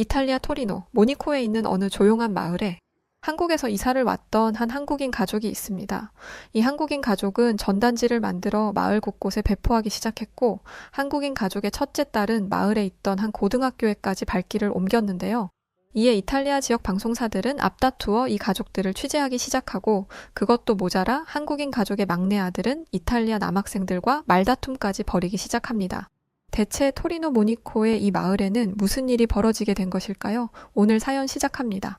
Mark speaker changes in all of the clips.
Speaker 1: 이탈리아 토리노, 모니코에 있는 어느 조용한 마을에 한국에서 이사를 왔던 한 한국인 가족이 있습니다. 이 한국인 가족은 전단지를 만들어 마을 곳곳에 배포하기 시작했고, 한국인 가족의 첫째 딸은 마을에 있던 한 고등학교에까지 발길을 옮겼는데요. 이에 이탈리아 지역 방송사들은 앞다투어 이 가족들을 취재하기 시작하고, 그것도 모자라 한국인 가족의 막내 아들은 이탈리아 남학생들과 말다툼까지 벌이기 시작합니다. 대체 토리노 모니코의 이 마을에는 무슨 일이 벌어지게 된 것일까요? 오늘 사연 시작합니다.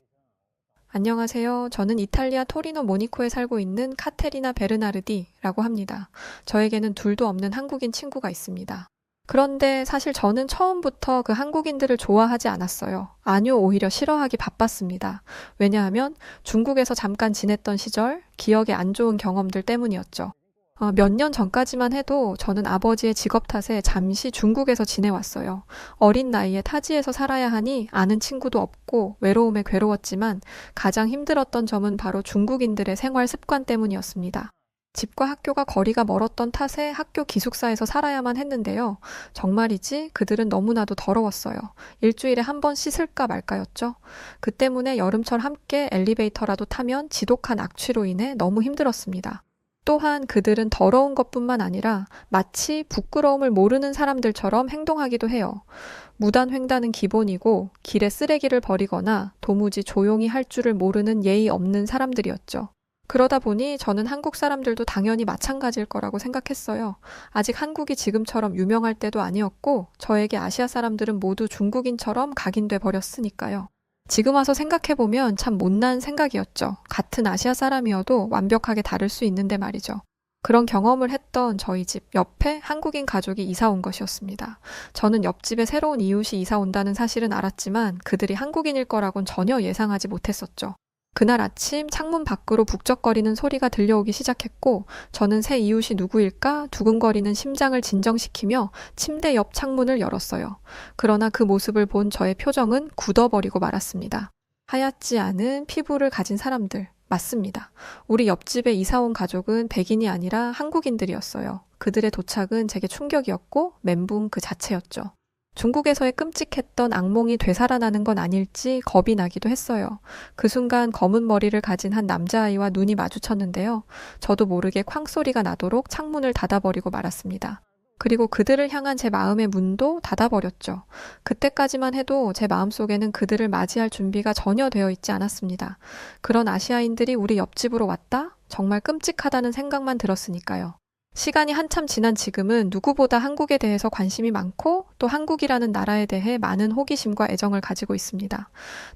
Speaker 1: 안녕하세요. 저는 이탈리아 토리노 모니코에 살고 있는 카테리나 베르나르디라고 합니다. 저에게는 둘도 없는 한국인 친구가 있습니다. 그런데 사실 저는 처음부터 그 한국인들을 좋아하지 않았어요. 아니요, 오히려 싫어하기 바빴습니다. 왜냐하면 중국에서 잠깐 지냈던 시절, 기억에 안 좋은 경험들 때문이었죠. 몇 년 전까지만 해도 저는 아버지의 직업 탓에 잠시 중국에서 지내왔어요. 어린 나이에 타지에서 살아야 하니 아는 친구도 없고 외로움에 괴로웠지만 가장 힘들었던 점은 바로 중국인들의 생활 습관 때문이었습니다. 집과 학교가 거리가 멀었던 탓에 학교 기숙사에서 살아야만 했는데요. 정말이지 그들은 너무나도 더러웠어요. 일주일에 한 번 씻을까 말까였죠. 그 때문에 여름철 함께 엘리베이터라도 타면 지독한 악취로 인해 너무 힘들었습니다. 또한 그들은 더러운 것뿐만 아니라 마치 부끄러움을 모르는 사람들처럼 행동하기도 해요. 무단횡단은 기본이고 길에 쓰레기를 버리거나 도무지 조용히 할 줄을 모르는 예의 없는 사람들이었죠. 그러다 보니 저는 한국 사람들도 당연히 마찬가지일 거라고 생각했어요. 아직 한국이 지금처럼 유명할 때도 아니었고 저에게 아시아 사람들은 모두 중국인처럼 각인돼 버렸으니까요. 지금 와서 생각해보면 참 못난 생각이었죠. 같은 아시아 사람이어도 완벽하게 다를 수 있는데 말이죠. 그런 경험을 했던 저희 집 옆에 한국인 가족이 이사 온 것이었습니다. 저는 옆집에 새로운 이웃이 이사 온다는 사실은 알았지만 그들이 한국인일 거라곤 전혀 예상하지 못했었죠. 그날 아침 창문 밖으로 북적거리는 소리가 들려오기 시작했고 저는 새 이웃이 누구일까 두근거리는 심장을 진정시키며 침대 옆 창문을 열었어요. 그러나 그 모습을 본 저의 표정은 굳어버리고 말았습니다. 하얗지 않은 피부를 가진 사람들, 맞습니다. 우리 옆집에 이사 온 가족은 백인이 아니라 한국인들이었어요. 그들의 도착은 제게 충격이었고 멘붕 그 자체였죠. 중국에서의 끔찍했던 악몽이 되살아나는 건 아닐지 겁이 나기도 했어요. 그 순간 검은 머리를 가진 한 남자아이와 눈이 마주쳤는데요. 저도 모르게 쾅 소리가 나도록 창문을 닫아버리고 말았습니다. 그리고 그들을 향한 제 마음의 문도 닫아버렸죠. 그때까지만 해도 제 마음속에는 그들을 맞이할 준비가 전혀 되어 있지 않았습니다. 그런 아시아인들이 우리 옆집으로 왔다? 정말 끔찍하다는 생각만 들었으니까요. 시간이 한참 지난 지금은 누구보다 한국에 대해서 관심이 많고 또 한국이라는 나라에 대해 많은 호기심과 애정을 가지고 있습니다.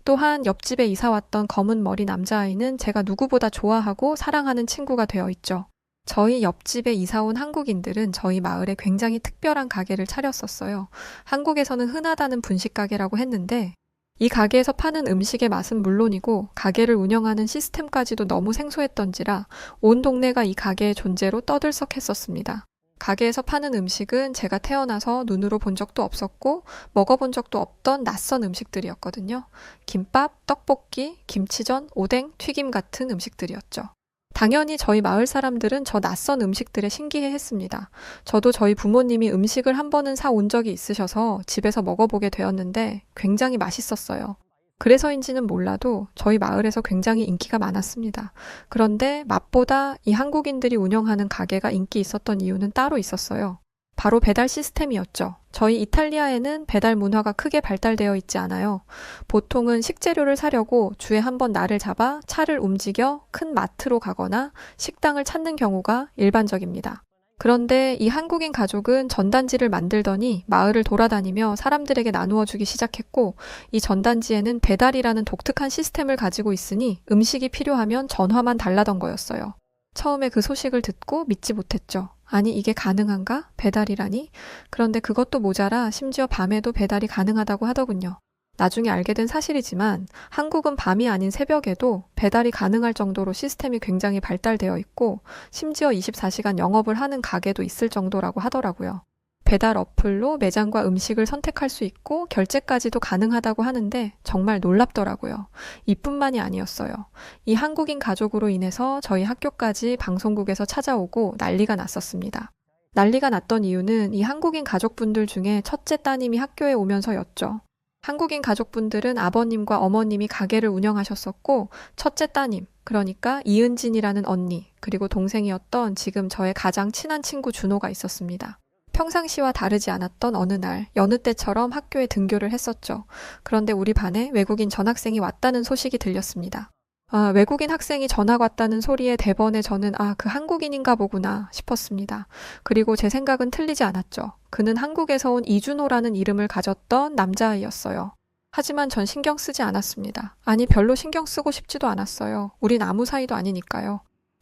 Speaker 1: 또한 옆집에 이사 왔던 검은 머리 남자아이는 제가 누구보다 좋아하고 사랑하는 친구가 되어 있죠. 저희 옆집에 이사 온 한국인들은 저희 마을에 굉장히 특별한 가게를 차렸었어요. 한국에서는 흔하다는 분식 가게라고 했는데 이 가게에서 파는 음식의 맛은 물론이고 가게를 운영하는 시스템까지도 너무 생소했던지라 온 동네가 이 가게의 존재로 떠들썩했었습니다. 가게에서 파는 음식은 제가 태어나서 눈으로 본 적도 없었고 먹어본 적도 없던 낯선 음식들이었거든요. 김밥, 떡볶이, 김치전, 오뎅, 튀김 같은 음식들이었죠. 당연히 저희 마을 사람들은 저 낯선 음식들에 신기해했습니다. 저도 저희 부모님이 음식을 한 번은 사온 적이 있으셔서 집에서 먹어보게 되었는데 굉장히 맛있었어요. 그래서인지는 몰라도 저희 마을에서 굉장히 인기가 많았습니다. 그런데 맛보다 이 한국인들이 운영하는 가게가 인기 있었던 이유는 따로 있었어요. 바로 배달 시스템이었죠. 저희 이탈리아에는 배달 문화가 크게 발달되어 있지 않아요. 보통은 식재료를 사려고 주에 한 번 날을 잡아 차를 움직여 큰 마트로 가거나 식당을 찾는 경우가 일반적입니다. 그런데 이 한국인 가족은 전단지를 만들더니 마을을 돌아다니며 사람들에게 나누어 주기 시작했고 이 전단지에는 배달이라는 독특한 시스템을 가지고 있으니 음식이 필요하면 전화만 달라던 거였어요. 처음에 그 소식을 듣고 믿지 못했죠. 아니 이게 가능한가? 배달이라니? 그런데 그것도 모자라 심지어 밤에도 배달이 가능하다고 하더군요. 나중에 알게 된 사실이지만 한국은 밤이 아닌 새벽에도 배달이 가능할 정도로 시스템이 굉장히 발달되어 있고 심지어 24시간 영업을 하는 가게도 있을 정도라고 하더라고요. 배달 어플로 매장과 음식을 선택할 수 있고 결제까지도 가능하다고 하는데 정말 놀랍더라고요. 이뿐만이 아니었어요. 이 한국인 가족으로 인해서 저희 학교까지 방송국에서 찾아오고 난리가 났었습니다. 난리가 났던 이유는 이 한국인 가족분들 중에 첫째 따님이 학교에 오면서였죠. 한국인 가족분들은 아버님과 어머님이 가게를 운영하셨었고, 첫째 따님, 그러니까 이은진이라는 언니, 그리고 동생이었던 지금 저의 가장 친한 친구 준호가 있었습니다. 평상시와 다르지 않았던 어느 날, 여느 때처럼 학교에 등교를 했었죠. 그런데 우리 반에 외국인 전학생이 왔다는 소식이 들렸습니다. 외국인 학생이 전학 왔다는 소리에 대번에 저는 그 한국인인가 보구나 싶었습니다. 그리고 제 생각은 틀리지 않았죠. 그는 한국에서 온 이준호라는 이름을 가졌던 남자아이였어요. 하지만 전 신경 쓰지 않았습니다. 아니, 별로 신경 쓰고 싶지도 않았어요. 우린 아무 사이도 아니니까요.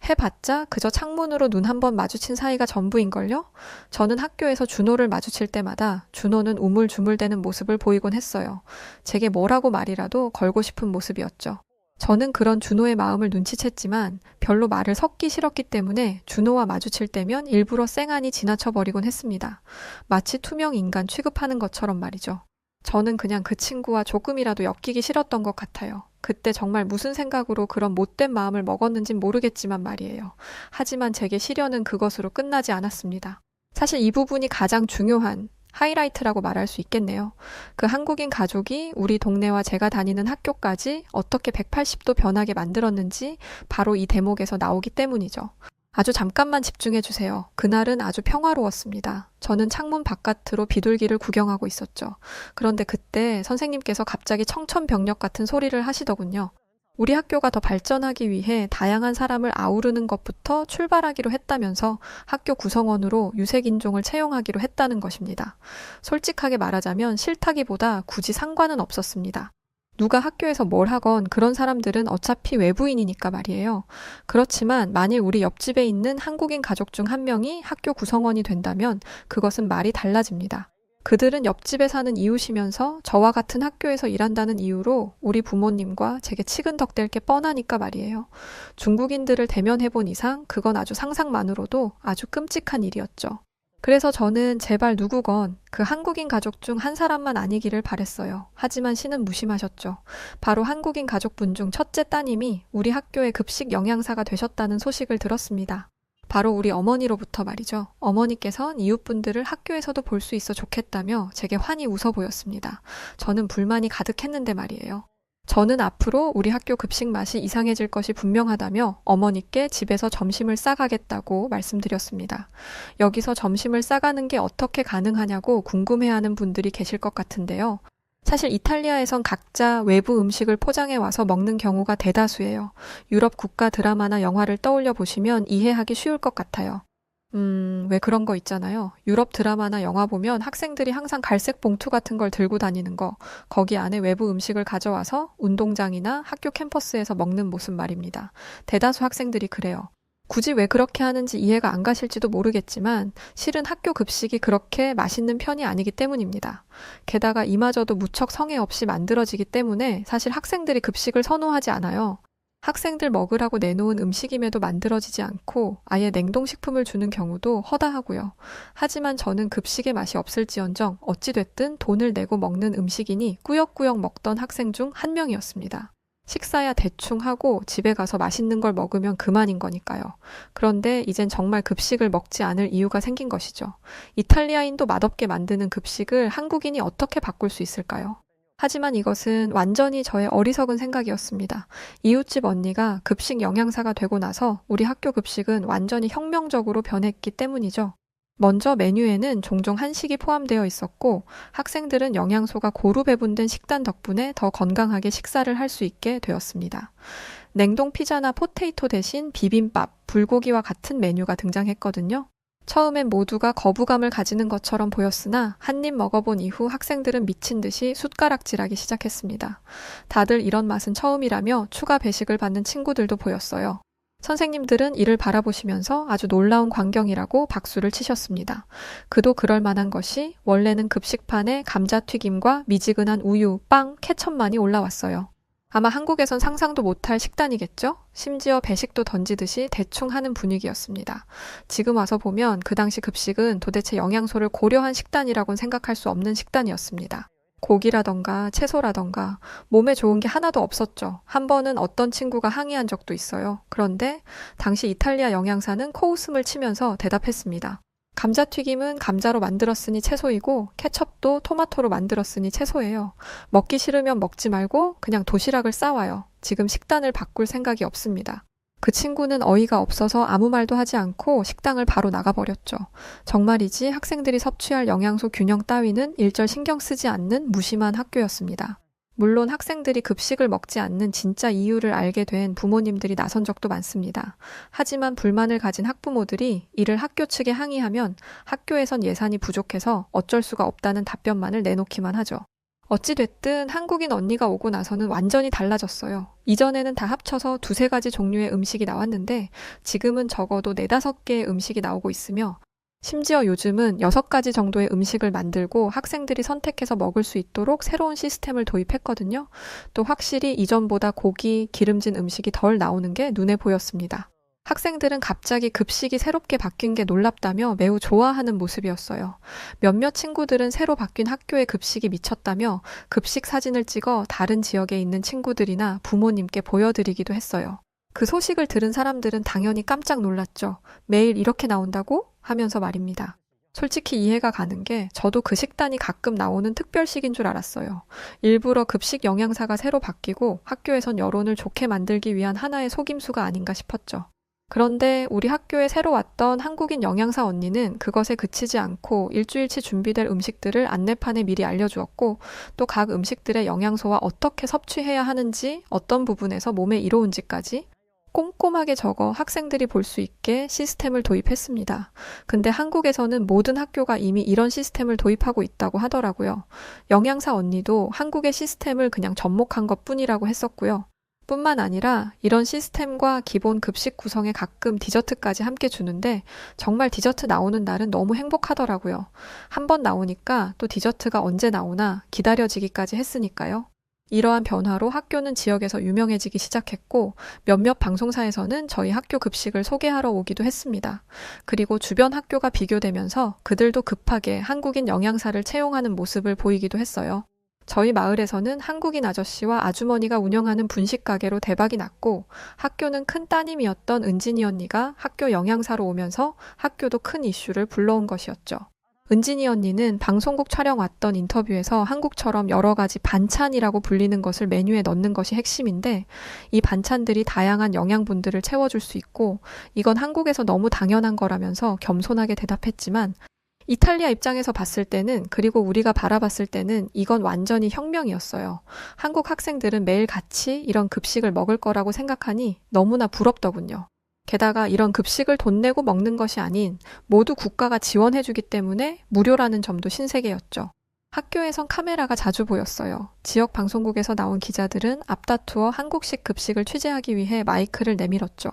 Speaker 1: 해봤자 그저 창문으로 눈 한 번 마주친 사이가 전부인걸요? 저는 학교에서 준호를 마주칠 때마다 준호는 우물쭈물대는 모습을 보이곤 했어요. 제게 뭐라고 말이라도 걸고 싶은 모습이었죠. 저는 그런 준호의 마음을 눈치챘지만 별로 말을 섞기 싫었기 때문에 준호와 마주칠 때면 일부러 쌩안이 지나쳐버리곤 했습니다. 마치 투명 인간 취급하는 것처럼 말이죠. 저는 그냥 그 친구와 조금이라도 엮이기 싫었던 것 같아요. 그때 정말 무슨 생각으로 그런 못된 마음을 먹었는진 모르겠지만 말이에요. 하지만 제게 시련은 그것으로 끝나지 않았습니다. 사실 이 부분이 가장 중요한 하이라이트라고 말할 수 있겠네요. 그 한국인 가족이 우리 동네와 제가 다니는 학교까지 어떻게 180도 변하게 만들었는지 바로 이 대목에서 나오기 때문이죠. 아주 잠깐만 집중해 주세요. 그날은 아주 평화로웠습니다. 저는 창문 바깥으로 비둘기를 구경하고 있었죠. 그런데 그때 선생님께서 갑자기 청천벽력 같은 소리를 하시더군요. 우리 학교가 더 발전하기 위해 다양한 사람을 아우르는 것부터 출발하기로 했다면서 학교 구성원으로 유색인종을 채용하기로 했다는 것입니다. 솔직하게 말하자면 싫다기보다 굳이 상관은 없었습니다. 누가 학교에서 뭘 하건 그런 사람들은 어차피 외부인이니까 말이에요. 그렇지만 만일 우리 옆집에 있는 한국인 가족 중 한 명이 학교 구성원이 된다면 그것은 말이 달라집니다. 그들은 옆집에 사는 이웃이면서 저와 같은 학교에서 일한다는 이유로 우리 부모님과 제게 치근덕댈 게 뻔하니까 말이에요. 중국인들을 대면해본 이상 그건 아주 상상만으로도 아주 끔찍한 일이었죠. 그래서 저는 제발 누구건 그 한국인 가족 중 한 사람만 아니기를 바랬어요. 하지만 신은 무심하셨죠. 바로 한국인 가족분 중 첫째 따님이 우리 학교의 급식 영양사가 되셨다는 소식을 들었습니다. 바로 우리 어머니로부터 말이죠. 어머니께선 이웃분들을 학교에서도 볼 수 있어 좋겠다며 제게 환히 웃어 보였습니다. 저는 불만이 가득했는데 말이에요. 저는 앞으로 우리 학교 급식 맛이 이상해질 것이 분명하다며 어머니께 집에서 점심을 싸가겠다고 말씀드렸습니다. 여기서 점심을 싸가는 게 어떻게 가능하냐고 궁금해하는 분들이 계실 것 같은데요. 사실 이탈리아에선 각자 외부 음식을 포장해 와서 먹는 경우가 대다수예요. 유럽 국가 드라마나 영화를 떠올려 보시면 이해하기 쉬울 것 같아요. 왜 그런 거 있잖아요. 유럽 드라마나 영화 보면 학생들이 항상 갈색 봉투 같은 걸 들고 다니는 거, 거기 안에 외부 음식을 가져와서 운동장이나 학교 캠퍼스에서 먹는 모습 말입니다. 대다수 학생들이 그래요. 굳이 왜 그렇게 하는지 이해가 안 가실지도 모르겠지만 실은 학교 급식이 그렇게 맛있는 편이 아니기 때문입니다. 게다가 이마저도 무척 성의 없이 만들어지기 때문에 사실 학생들이 급식을 선호하지 않아요. 학생들 먹으라고 내놓은 음식임에도 만들어지지 않고 아예 냉동식품을 주는 경우도 허다하고요. 하지만 저는 급식의 맛이 없을지언정 어찌됐든 돈을 내고 먹는 음식이니 꾸역꾸역 먹던 학생 중 한 명이었습니다. 식사야 대충 하고 집에 가서 맛있는 걸 먹으면 그만인 거니까요. 그런데 이젠 정말 급식을 먹지 않을 이유가 생긴 것이죠. 이탈리아인도 맛없게 만드는 급식을 한국인이 어떻게 바꿀 수 있을까요? 하지만 이것은 완전히 저의 어리석은 생각이었습니다. 이웃집 언니가 급식 영양사가 되고 나서 우리 학교 급식은 완전히 혁명적으로 변했기 때문이죠. 먼저 메뉴에는 종종 한식이 포함되어 있었고 학생들은 영양소가 고루 배분된 식단 덕분에 더 건강하게 식사를 할 수 있게 되었습니다. 냉동 피자나 포테이토 대신 비빔밥, 불고기와 같은 메뉴가 등장했거든요. 처음엔 모두가 거부감을 가지는 것처럼 보였으나 한 입 먹어본 이후 학생들은 미친 듯이 숟가락질하기 시작했습니다. 다들 이런 맛은 처음이라며 추가 배식을 받는 친구들도 보였어요. 선생님들은 이를 바라보시면서 아주 놀라운 광경이라고 박수를 치셨습니다. 그도 그럴 만한 것이 원래는 급식판에 감자튀김과 미지근한 우유, 빵, 케첩만이 올라왔어요. 아마 한국에선 상상도 못할 식단이겠죠? 심지어 배식도 던지듯이 대충 하는 분위기였습니다. 지금 와서 보면 그 당시 급식은 도대체 영양소를 고려한 식단이라고는 생각할 수 없는 식단이었습니다. 고기라던가 채소라던가 몸에 좋은 게 하나도 없었죠. 한 번은 어떤 친구가 항의한 적도 있어요. 그런데 당시 이탈리아 영양사는 코웃음을 치면서 대답했습니다. 감자튀김은 감자로 만들었으니 채소이고 케첩도 토마토로 만들었으니 채소예요. 먹기 싫으면 먹지 말고 그냥 도시락을 싸와요. 지금 식단을 바꿀 생각이 없습니다. 그 친구는 어이가 없어서 아무 말도 하지 않고 식당을 바로 나가버렸죠. 정말이지 학생들이 섭취할 영양소 균형 따위는 일절 신경 쓰지 않는 무심한 학교였습니다. 물론 학생들이 급식을 먹지 않는 진짜 이유를 알게 된 부모님들이 나선 적도 많습니다. 하지만 불만을 가진 학부모들이 이를 학교 측에 항의하면 학교에선 예산이 부족해서 어쩔 수가 없다는 답변만을 내놓기만 하죠. 어찌됐든 한국인 언니가 오고 나서는 완전히 달라졌어요. 이전에는 다 합쳐서 두세 가지 종류의 음식이 나왔는데 지금은 적어도 4-5개의 음식이 나오고 있으며 심지어 요즘은 6가지 정도의 음식을 만들고 학생들이 선택해서 먹을 수 있도록 새로운 시스템을 도입했거든요. 또 확실히 이전보다 고기, 기름진 음식이 덜 나오는 게 눈에 보였습니다. 학생들은 갑자기 급식이 새롭게 바뀐 게 놀랍다며 매우 좋아하는 모습이었어요. 몇몇 친구들은 새로 바뀐 학교의 급식이 미쳤다며 급식 사진을 찍어 다른 지역에 있는 친구들이나 부모님께 보여드리기도 했어요. 그 소식을 들은 사람들은 당연히 깜짝 놀랐죠. 매일 이렇게 나온다고? 하면서 말입니다. 솔직히 이해가 가는 게 저도 그 식단이 가끔 나오는 특별식인 줄 알았어요. 일부러 급식 영양사가 새로 바뀌고 학교에선 여론을 좋게 만들기 위한 하나의 속임수가 아닌가 싶었죠. 그런데 우리 학교에 새로 왔던 한국인 영양사 언니는 그것에 그치지 않고 일주일치 준비될 음식들을 안내판에 미리 알려주었고 또 각 음식들의 영양소와 어떻게 섭취해야 하는지 어떤 부분에서 몸에 이로운지까지 꼼꼼하게 적어 학생들이 볼 수 있게 시스템을 도입했습니다. 근데 한국에서는 모든 학교가 이미 이런 시스템을 도입하고 있다고 하더라고요. 영양사 언니도 한국의 시스템을 그냥 접목한 것뿐이라고 했었고요. 뿐만 아니라 이런 시스템과 기본 급식 구성에 가끔 디저트까지 함께 주는데 정말 디저트 나오는 날은 너무 행복하더라고요. 한 번 나오니까 또 디저트가 언제 나오나 기다려지기까지 했으니까요. 이러한 변화로 학교는 지역에서 유명해지기 시작했고 몇몇 방송사에서는 저희 학교 급식을 소개하러 오기도 했습니다. 그리고 주변 학교가 비교되면서 그들도 급하게 한국인 영양사를 채용하는 모습을 보이기도 했어요. 저희 마을에서는 한국인 아저씨와 아주머니가 운영하는 분식 가게로 대박이 났고 학교는 큰 따님이었던 은진이 언니가 학교 영양사로 오면서 학교도 큰 이슈를 불러온 것이었죠. 은진이 언니는 방송국 촬영 왔던 인터뷰에서 한국처럼 여러 가지 반찬이라고 불리는 것을 메뉴에 넣는 것이 핵심인데 이 반찬들이 다양한 영양분들을 채워줄 수 있고 이건 한국에서 너무 당연한 거라면서 겸손하게 대답했지만 이탈리아 입장에서 봤을 때는 그리고 우리가 바라봤을 때는 이건 완전히 혁명이었어요. 한국 학생들은 매일 같이 이런 급식을 먹을 거라고 생각하니 너무나 부럽더군요. 게다가 이런 급식을 돈 내고 먹는 것이 아닌 모두 국가가 지원해주기 때문에 무료라는 점도 신세계였죠. 학교에선 카메라가 자주 보였어요. 지역 방송국에서 나온 기자들은 앞다투어 한국식 급식을 취재하기 위해 마이크를 내밀었죠.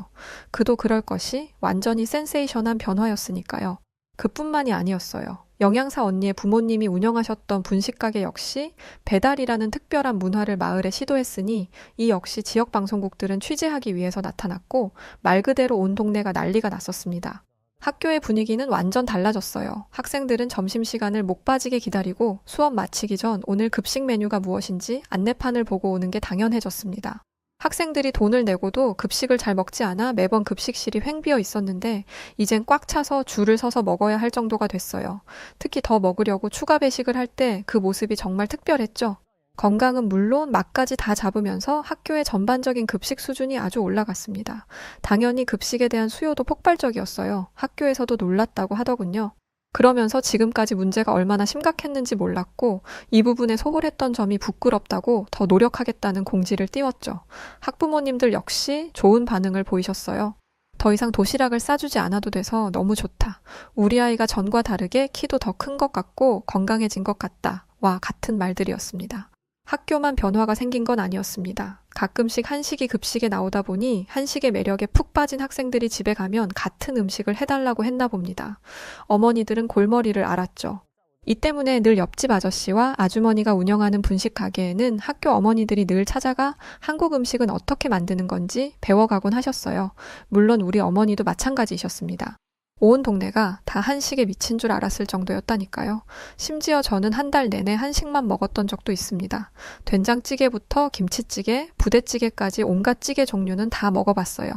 Speaker 1: 그도 그럴 것이 완전히 센세이션한 변화였으니까요. 그뿐만이 아니었어요. 영양사 언니의 부모님이 운영하셨던 분식가게 역시 배달이라는 특별한 문화를 마을에 시도했으니 이 역시 지역 방송국들은 취재하기 위해서 나타났고 말 그대로 온 동네가 난리가 났었습니다. 학교의 분위기는 완전 달라졌어요. 학생들은 점심시간을 목 빠지게 기다리고 수업 마치기 전 오늘 급식 메뉴가 무엇인지 안내판을 보고 오는 게 당연해졌습니다. 학생들이 돈을 내고도 급식을 잘 먹지 않아 매번 급식실이 횡비어 있었는데 이젠 꽉 차서 줄을 서서 먹어야 할 정도가 됐어요. 특히 더 먹으려고 추가 배식을 할 때 그 모습이 정말 특별했죠. 건강은 물론 맛까지 다 잡으면서 학교의 전반적인 급식 수준이 아주 올라갔습니다. 당연히 급식에 대한 수요도 폭발적이었어요. 학교에서도 놀랐다고 하더군요. 그러면서 지금까지 문제가 얼마나 심각했는지 몰랐고 이 부분에 소홀했던 점이 부끄럽다고 더 노력하겠다는 공지를 띄웠죠. 학부모님들 역시 좋은 반응을 보이셨어요. 더 이상 도시락을 싸주지 않아도 돼서 너무 좋다. 우리 아이가 전과 다르게 키도 더 큰 것 같고 건강해진 것 같다. 와 같은 말들이었습니다. 학교만 변화가 생긴 건 아니었습니다. 가끔씩 한식이 급식에 나오다 보니 한식의 매력에 푹 빠진 학생들이 집에 가면 같은 음식을 해달라고 했나 봅니다. 어머니들은 골머리를 앓았죠. 이 때문에 늘 옆집 아저씨와 아주머니가 운영하는 분식 가게에는 학교 어머니들이 늘 찾아가 한국 음식은 어떻게 만드는 건지 배워가곤 하셨어요. 물론 우리 어머니도 마찬가지이셨습니다. 온 동네가 다 한식에 미친 줄 알았을 정도였다니까요. 심지어 저는 한 달 내내 한식만 먹었던 적도 있습니다. 된장찌개부터 김치찌개, 부대찌개까지 온갖 찌개 종류는 다 먹어봤어요.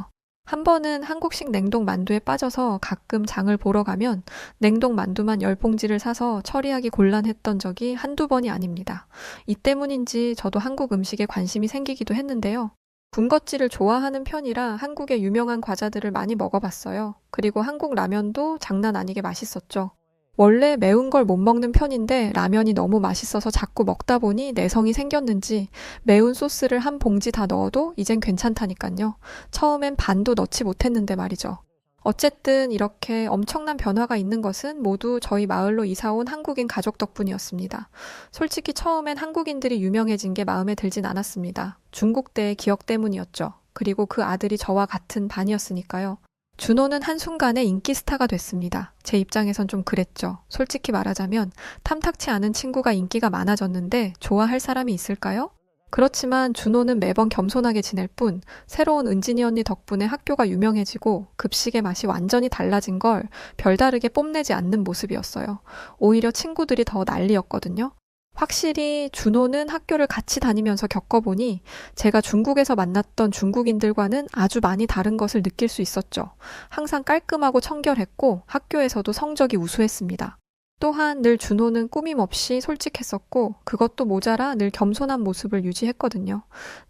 Speaker 1: 한 번은 한국식 냉동 만두에 빠져서 가끔 장을 보러 가면 냉동 만두만 10봉지를 사서 처리하기 곤란했던 적이 한두 번이 아닙니다. 이 때문인지 저도 한국 음식에 관심이 생기기도 했는데요. 군것질을 좋아하는 편이라 한국의 유명한 과자들을 많이 먹어봤어요. 그리고 한국 라면도 장난 아니게 맛있었죠. 원래 매운 걸 못 먹는 편인데 라면이 너무 맛있어서 자꾸 먹다 보니 내성이 생겼는지 매운 소스를 한 봉지 다 넣어도 이젠 괜찮다니까요. 처음엔 반도 넣지 못했는데 말이죠. 어쨌든 이렇게 엄청난 변화가 있는 것은 모두 저희 마을로 이사온 한국인 가족 덕분이었습니다. 솔직히 처음엔 한국인들이 유명해진 게 마음에 들진 않았습니다. 중국대의 기억 때문이었죠. 그리고 그 아들이 저와 같은 반이었으니까요. 준호는 한순간에 인기 스타가 됐습니다. 제 입장에선 좀 그랬죠. 솔직히 말하자면 탐탁치 않은 친구가 인기가 많아졌는데 좋아할 사람이 있을까요? 그렇지만 준호는 매번 겸손하게 지낼 뿐 새로운 은진이 언니 덕분에 학교가 유명해지고 급식의 맛이 완전히 달라진 걸 별다르게 뽐내지 않는 모습이었어요. 오히려 친구들이 더 난리였거든요. 확실히 준호는 학교를 같이 다니면서 겪어보니 제가 중국에서 만났던 중국인들과는 아주 많이 다른 것을 느낄 수 있었죠. 항상 깔끔하고 청결했고 학교에서도 성적이 우수했습니다. 또한 늘 준호는 꾸밈 없이 솔직했었고 그것도 모자라 늘 겸손한 모습을 유지했거든요.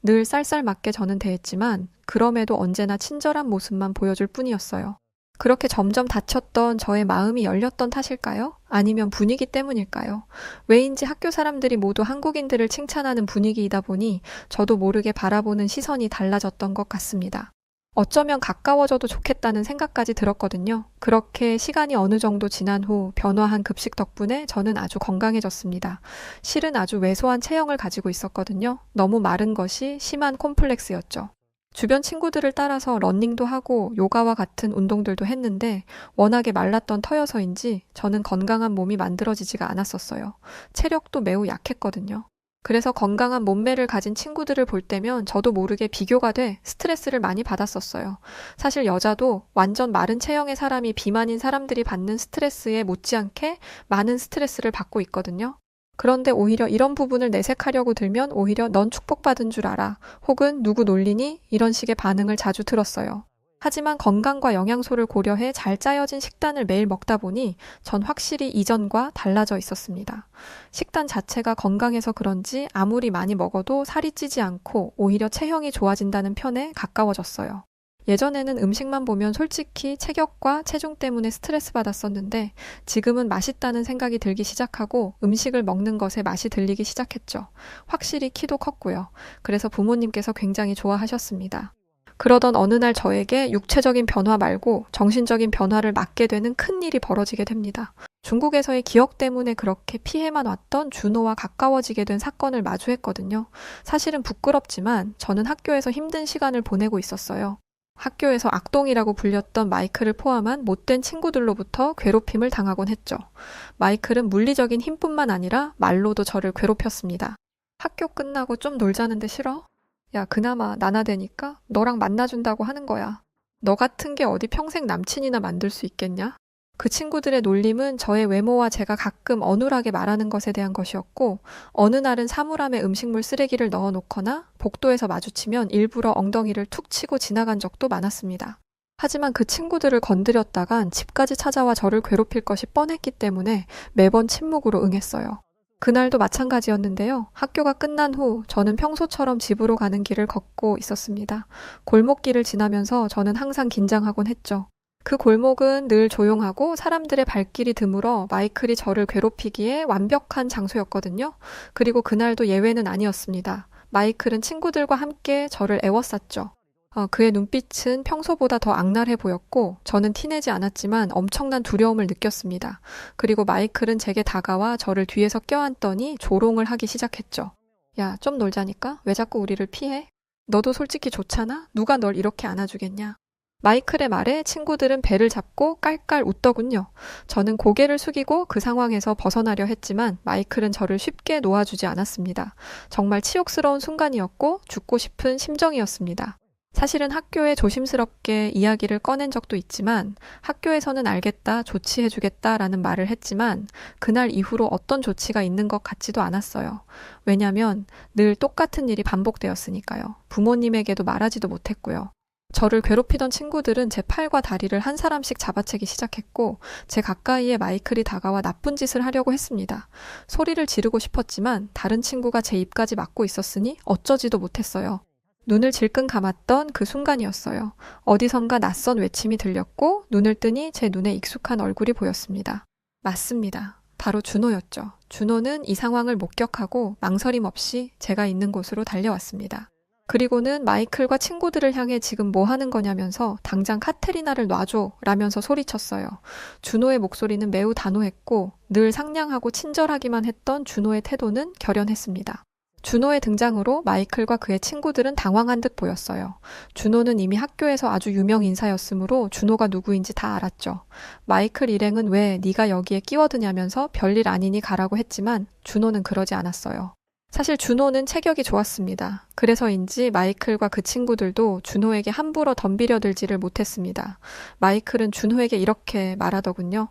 Speaker 1: 늘 쌀쌀맞게 저는 대했지만 그럼에도 언제나 친절한 모습만 보여줄 뿐이었어요. 그렇게 점점 닫혔던 저의 마음이 열렸던 탓일까요? 아니면 분위기 때문일까요? 왜인지 학교 사람들이 모두 한국인들을 칭찬하는 분위기이다 보니 저도 모르게 바라보는 시선이 달라졌던 것 같습니다. 어쩌면 가까워져도 좋겠다는 생각까지 들었거든요. 그렇게 시간이 어느 정도 지난 후 변화한 급식 덕분에 저는 아주 건강해졌습니다. 실은 아주 왜소한 체형을 가지고 있었거든요. 너무 마른 것이 심한 콤플렉스였죠. 주변 친구들을 따라서 러닝도 하고 요가와 같은 운동들도 했는데 워낙에 말랐던 터여서인지 저는 건강한 몸이 만들어지지가 않았었어요. 체력도 매우 약했거든요. 그래서 건강한 몸매를 가진 친구들을 볼 때면 저도 모르게 비교가 돼 스트레스를 많이 받았었어요. 사실 여자도 완전 마른 체형의 사람이 비만인 사람들이 받는 스트레스에 못지않게 많은 스트레스를 받고 있거든요. 그런데 오히려 이런 부분을 내색하려고 들면 오히려 넌 축복받은 줄 알아. 혹은 누구 놀리니? 이런 식의 반응을 자주 들었어요. 하지만 건강과 영양소를 고려해 잘 짜여진 식단을 매일 먹다 보니 전 확실히 이전과 달라져 있었습니다. 식단 자체가 건강해서 그런지 아무리 많이 먹어도 살이 찌지 않고 오히려 체형이 좋아진다는 편에 가까워졌어요. 예전에는 음식만 보면 솔직히 체격과 체중 때문에 스트레스 받았었는데 지금은 맛있다는 생각이 들기 시작하고 음식을 먹는 것에 맛이 들리기 시작했죠. 확실히 키도 컸고요. 그래서 부모님께서 굉장히 좋아하셨습니다. 그러던 어느 날 저에게 육체적인 변화 말고 정신적인 변화를 맞게 되는 큰 일이 벌어지게 됩니다. 중국에서의 기억 때문에 그렇게 피해만 왔던 준호와 가까워지게 된 사건을 마주했거든요. 사실은 부끄럽지만 저는 학교에서 힘든 시간을 보내고 있었어요. 학교에서 악동이라고 불렸던 마이클을 포함한 못된 친구들로부터 괴롭힘을 당하곤 했죠. 마이클은 물리적인 힘뿐만 아니라 말로도 저를 괴롭혔습니다. 학교 끝나고 좀 놀자는데 싫어? 야, 그나마 나나되니까 너랑 만나준다고 하는 거야. 너 같은 게 어디 평생 남친이나 만들 수 있겠냐? 그 친구들의 놀림은 저의 외모와 제가 가끔 어눌하게 말하는 것에 대한 것이었고 어느 날은 사물함에 음식물 쓰레기를 넣어놓거나 복도에서 마주치면 일부러 엉덩이를 툭 치고 지나간 적도 많았습니다. 하지만 그 친구들을 건드렸다간 집까지 찾아와 저를 괴롭힐 것이 뻔했기 때문에 매번 침묵으로 응했어요. 그날도 마찬가지였는데요. 학교가 끝난 후 저는 평소처럼 집으로 가는 길을 걷고 있었습니다. 골목길을 지나면서 저는 항상 긴장하곤 했죠. 그 골목은 늘 조용하고 사람들의 발길이 드물어 마이클이 저를 괴롭히기에 완벽한 장소였거든요. 그리고 그날도 예외는 아니었습니다. 마이클은 친구들과 함께 저를 애워쌌죠. 그의 눈빛은 평소보다 더 악랄해 보였고 저는 티내지 않았지만 엄청난 두려움을 느꼈습니다. 그리고 마이클은 제게 다가와 저를 뒤에서 껴안더니 조롱을 하기 시작했죠. 야, 좀 놀자니까? 왜 자꾸 우리를 피해? 너도 솔직히 좋잖아? 누가 널 이렇게 안아주겠냐? 마이클의 말에 친구들은 배를 잡고 깔깔 웃더군요. 저는 고개를 숙이고 그 상황에서 벗어나려 했지만 마이클은 저를 쉽게 놓아주지 않았습니다. 정말 치욕스러운 순간이었고 죽고 싶은 심정이었습니다. 사실은 학교에 조심스럽게 이야기를 꺼낸 적도 있지만 학교에서는 알겠다, 조치해주겠다라는 말을 했지만 그날 이후로 어떤 조치가 있는 것 같지도 않았어요. 왜냐면 늘 똑같은 일이 반복되었으니까요. 부모님에게도 말하지도 못했고요. 저를 괴롭히던 친구들은 제 팔과 다리를 한 사람씩 잡아채기 시작했고 제 가까이에 마이클이 다가와 나쁜 짓을 하려고 했습니다. 소리를 지르고 싶었지만 다른 친구가 제 입까지 막고 있었으니 어쩌지도 못했어요. 눈을 질끈 감았던 그 순간이었어요. 어디선가 낯선 외침이 들렸고 눈을 뜨니 제 눈에 익숙한 얼굴이 보였습니다. 맞습니다. 바로 준호였죠. 준호는 이 상황을 목격하고 망설임 없이 제가 있는 곳으로 달려왔습니다. 그리고는 마이클과 친구들을 향해 지금 뭐 하는 거냐면서 당장 카테리나를 놔줘 라면서 소리쳤어요. 준호의 목소리는 매우 단호했고 늘 상냥하고 친절하기만 했던 준호의 태도는 결연했습니다. 준호의 등장으로 마이클과 그의 친구들은 당황한 듯 보였어요. 준호는 이미 학교에서 아주 유명 인사였으므로 준호가 누구인지 다 알았죠. 마이클 일행은 왜 네가 여기에 끼어드냐면서 별일 아니니 가라고 했지만 준호는 그러지 않았어요. 사실 준호는 체격이 좋았습니다. 그래서인지 마이클과 그 친구들도 준호에게 함부로 덤비려 들지를 못했습니다. 마이클은 준호에게 이렇게 말하더군요.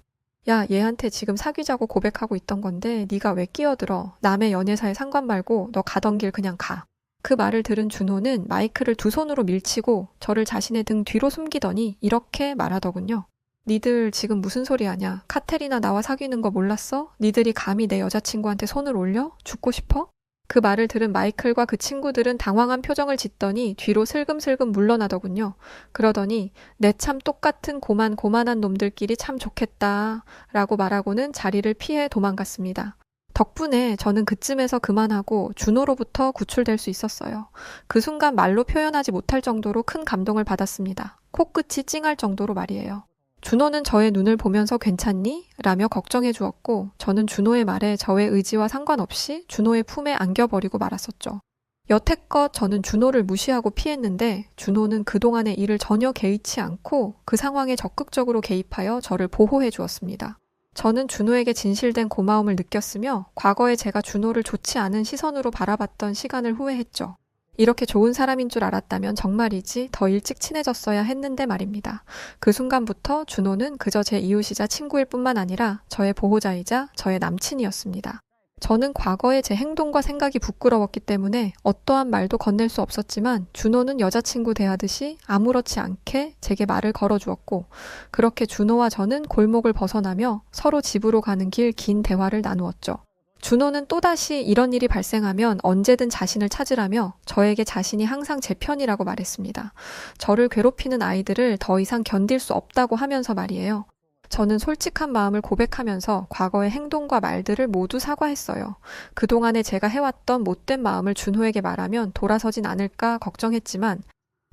Speaker 1: 야, 얘한테 지금 사귀자고 고백하고 있던 건데 네가 왜 끼어들어? 남의 연애사에 상관 말고 너 가던 길 그냥 가. 그 말을 들은 준호는 마이클을 두 손으로 밀치고 저를 자신의 등 뒤로 숨기더니 이렇게 말하더군요. 니들 지금 무슨 소리 하냐? 카테리나 나와 사귀는 거 몰랐어? 니들이 감히 내 여자친구한테 손을 올려? 죽고 싶어? 그 말을 들은 마이클과 그 친구들은 당황한 표정을 짓더니 뒤로 슬금슬금 물러나더군요. 그러더니 내 참 똑같은 고만한 놈들끼리 참 좋겠다 라고 말하고는 자리를 피해 도망갔습니다. 덕분에 저는 그쯤에서 그만하고 준호로부터 구출될 수 있었어요. 그 순간 말로 표현하지 못할 정도로 큰 감동을 받았습니다. 코끝이 찡할 정도로 말이에요. 준호는 저의 눈을 보면서 괜찮니? 라며 걱정해 주었고 저는 준호의 말에 저의 의지와 상관없이 준호의 품에 안겨버리고 말았었죠. 여태껏 저는 준호를 무시하고 피했는데 준호는 그동안의 일을 전혀 개의치 않고 그 상황에 적극적으로 개입하여 저를 보호해 주었습니다. 저는 준호에게 진실된 고마움을 느꼈으며 과거에 제가 준호를 좋지 않은 시선으로 바라봤던 시간을 후회했죠. 이렇게 좋은 사람인 줄 알았다면 정말이지 더 일찍 친해졌어야 했는데 말입니다. 그 순간부터 준호는 그저 제 이웃이자 친구일 뿐만 아니라 저의 보호자이자 저의 남친이었습니다. 저는 과거의 제 행동과 생각이 부끄러웠기 때문에 어떠한 말도 건넬 수 없었지만 준호는 여자친구 대하듯이 아무렇지 않게 제게 말을 걸어주었고 그렇게 준호와 저는 골목을 벗어나며 서로 집으로 가는 길 긴 대화를 나누었죠. 준호는 또다시 이런 일이 발생하면 언제든 자신을 찾으라며 저에게 자신이 항상 제 편이라고 말했습니다. 저를 괴롭히는 아이들을 더 이상 견딜 수 없다고 하면서 말이에요. 저는 솔직한 마음을 고백하면서 과거의 행동과 말들을 모두 사과했어요. 그동안에 제가 해왔던 못된 마음을 준호에게 말하면 돌아서진 않을까 걱정했지만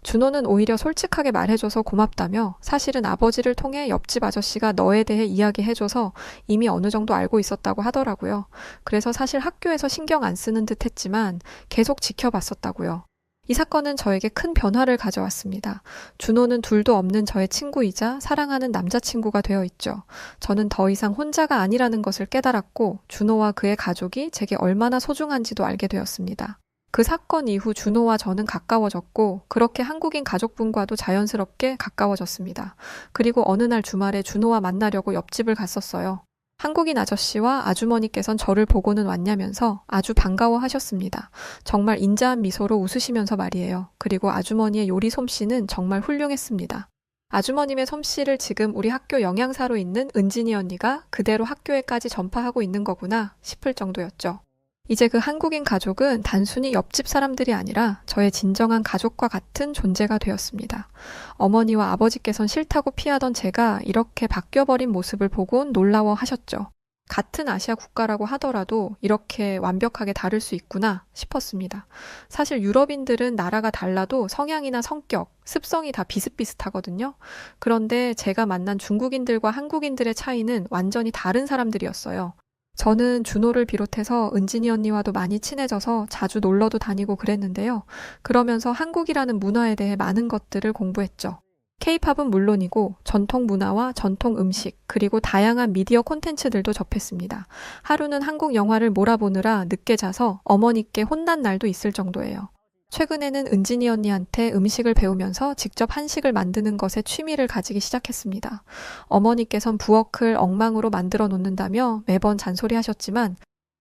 Speaker 1: 준호는 오히려 솔직하게 말해줘서 고맙다며 사실은 아버지를 통해 옆집 아저씨가 너에 대해 이야기해줘서 이미 어느 정도 알고 있었다고 하더라고요. 그래서 사실 학교에서 신경 안 쓰는 듯 했지만 계속 지켜봤었다고요. 이 사건은 저에게 큰 변화를 가져왔습니다. 준호는 둘도 없는 저의 친구이자 사랑하는 남자친구가 되어 있죠. 저는 더 이상 혼자가 아니라는 것을 깨달았고 준호와 그의 가족이 제게 얼마나 소중한지도 알게 되었습니다. 그 사건 이후 준호와 저는 가까워졌고 그렇게 한국인 가족분과도 자연스럽게 가까워졌습니다. 그리고 어느 날 주말에 준호와 만나려고 옆집을 갔었어요. 한국인 아저씨와 아주머니께선 저를 보고는 왔냐면서 아주 반가워하셨습니다. 정말 인자한 미소로 웃으시면서 말이에요. 그리고 아주머니의 요리 솜씨는 정말 훌륭했습니다. 아주머님의 솜씨를 지금 우리 학교 영양사로 있는 은진이 언니가 그대로 학교에까지 전파하고 있는 거구나 싶을 정도였죠. 이제 그 한국인 가족은 단순히 옆집 사람들이 아니라 저의 진정한 가족과 같은 존재가 되었습니다. 어머니와 아버지께선 싫다고 피하던 제가 이렇게 바뀌어버린 모습을 보곤 놀라워하셨죠. 같은 아시아 국가라고 하더라도 이렇게 완벽하게 다를 수 있구나 싶었습니다. 사실 유럽인들은 나라가 달라도 성향이나 성격, 습성이 다 비슷비슷하거든요. 그런데 제가 만난 중국인들과 한국인들의 차이는 완전히 다른 사람들이었어요. 저는 준호를 비롯해서 은진이 언니와도 많이 친해져서 자주 놀러도 다니고 그랬는데요. 그러면서 한국이라는 문화에 대해 많은 것들을 공부했죠. K-팝은 물론이고 전통 문화와 전통 음식 그리고 다양한 미디어 콘텐츠들도 접했습니다. 하루는 한국 영화를 몰아보느라 늦게 자서 어머니께 혼난 날도 있을 정도예요. 최근에는 은진이 언니한테 음식을 배우면서 직접 한식을 만드는 것에 취미를 가지기 시작했습니다. 어머니께선 부엌을 엉망으로 만들어 놓는다며 매번 잔소리하셨지만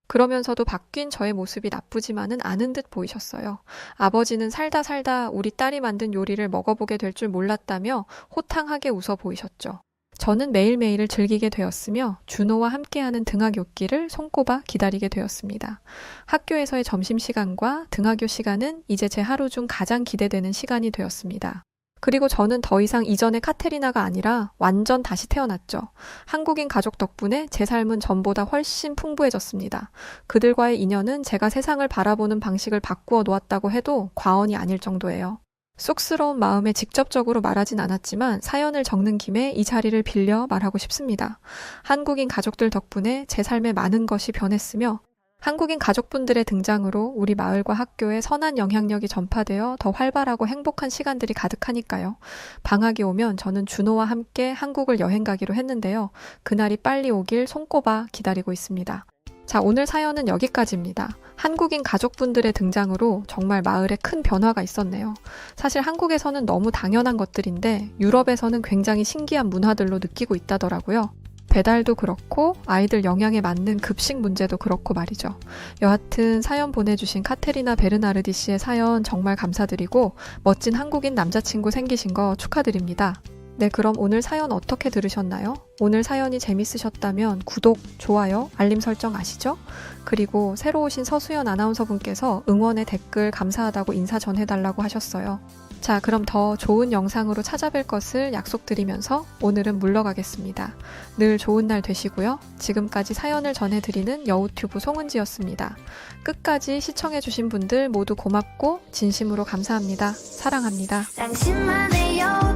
Speaker 1: 그러면서도 바뀐 저의 모습이 나쁘지만은 않은 듯 보이셨어요. 아버지는 살다 살다 우리 딸이 만든 요리를 먹어보게 될 줄 몰랐다며 호탕하게 웃어 보이셨죠. 저는 매일매일을 즐기게 되었으며 준호와 함께하는 등하굣길을 손꼽아 기다리게 되었습니다. 학교에서의 점심시간과 등하교 시간은 이제 제 하루 중 가장 기대되는 시간이 되었습니다. 그리고 저는 더 이상 이전의 카테리나가 아니라 완전 다시 태어났죠. 한국인 가족 덕분에 제 삶은 전보다 훨씬 풍부해졌습니다. 그들과의 인연은 제가 세상을 바라보는 방식을 바꾸어 놓았다고 해도 과언이 아닐 정도예요. 쑥스러운 마음에 직접적으로 말하진 않았지만 사연을 적는 김에 이 자리를 빌려 말하고 싶습니다. 한국인 가족들 덕분에 제 삶에 많은 것이 변했으며 한국인 가족분들의 등장으로 우리 마을과 학교에 선한 영향력이 전파되어 더 활발하고 행복한 시간들이 가득하니까요. 방학이 오면 저는 준호와 함께 한국을 여행 가기로 했는데요. 그날이 빨리 오길 손꼽아 기다리고 있습니다. 자, 오늘 사연은 여기까지입니다. 한국인 가족분들의 등장으로 정말 마을에 큰 변화가 있었네요. 사실 한국에서는 너무 당연한 것들인데 유럽에서는 굉장히 신기한 문화들로 느끼고 있다더라고요. 배달도 그렇고 아이들 영양에 맞는 급식 문제도 그렇고 말이죠. 여하튼 사연 보내주신 카테리나 베르나르디 씨의 사연 정말 감사드리고 멋진 한국인 남자친구 생기신 거 축하드립니다. 네, 그럼 오늘 사연 어떻게 들으셨나요? 오늘 사연이 재밌으셨다면 구독, 좋아요, 알림 설정 아시죠? 그리고 새로 오신 서수연 아나운서분께서 응원의 댓글 감사하다고 인사 전해달라고 하셨어요. 자, 그럼 더 좋은 영상으로 찾아뵐 것을 약속드리면서 오늘은 물러가겠습니다. 늘 좋은 날 되시고요. 지금까지 사연을 전해드리는 여우튜브 송은지였습니다. 끝까지 시청해주신 분들 모두 고맙고 진심으로 감사합니다. 사랑합니다.
Speaker 2: 당신만의 여